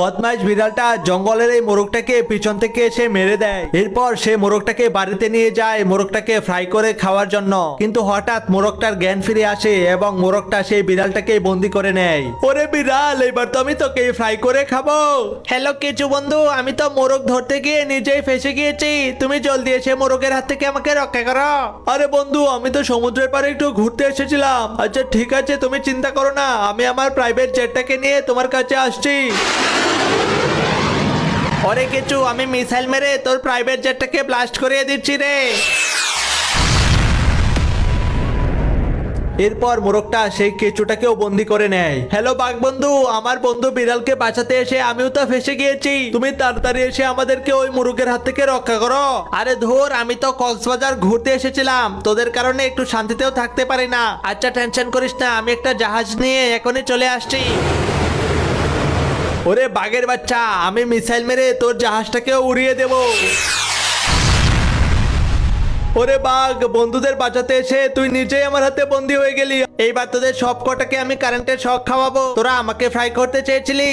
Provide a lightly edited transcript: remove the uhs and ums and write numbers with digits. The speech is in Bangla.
বদমাইশ বিড়ালটা জঙ্গলের এই মোরগটাকে পিছন থেকে এসে মেরে দেয়। এরপর সে মোরগটাকে বাড়িতে নিয়ে যায় মোরগটাকে ফ্রাই করে খাওয়ার জন্য। কিন্তু হঠাৎ মোরগটার জ্ঞান ফিরে আসে এবং মোরগটা সেই বিড়ালটাকে বন্দি করে নেয়। ওরে বিড়াল, এবার তো আমি তোকে ফ্রাই করে খাবো। হ্যালো কেচু বন্ধু, আমি তো মোরগ ধরতে গিয়ে নিজেই ফেসে গিয়েছি। তুমি জলদি এসে মোরগের হাত থেকে আমাকে রক্ষা করো। আরে বন্ধু, আমি তো সমুদ্রের পাড়ে একটু ঘুরতে এসেছিলাম। আচ্ছা ঠিক আছে, তুমি চিন্তা করো না, আমি আমার প্রাইভেট জেটটাকে নিয়ে তোমার কাছে আসছি। ওরে কেচু, আমি মিসাইল মেরে তোর প্রাইভেট জেটটাকে ব্লাস্ট করিয়ে দিচ্ছি রে। এরপর মোরগটা সেই কেঁচুটাকেও বন্দি করে নেয়। হ্যালো বাঘ বন্ধু, আমার বন্ধু বিড়ালকে বাঁচাতে এসে আমিও তো ফেসে গিয়েছি। তুমি তাড়াতাড়ি এসে আমাদেরকে ওই মোরগের হাত থেকে রক্ষা করো। আরে ধুর, আমি তো কক্সবাজার ঘুরতে এসেছিলাম, তোদের কারণে একটু শান্তিতেও থাকতে পারি না। আচ্ছা টেনশন করিস না, আমি একটা জাহাজ নিয়ে এখনই চলে আসছি। ওরে বাঘের বাচ্চা, আমি মিসাইল মেরে তোর জাহাজটাকেও উড়িয়ে দেব। ওরে বাঘ, বন্ধুদের বাঁচাতে এসে তুই নিজেই আমার হাতে বন্দি হয়ে গেলি। এইবার তোদের সব কটাকে আমি কারেন্টের শক খাওয়াবো। তোরা আমাকে ফ্রাই করতে চেয়েছিলি,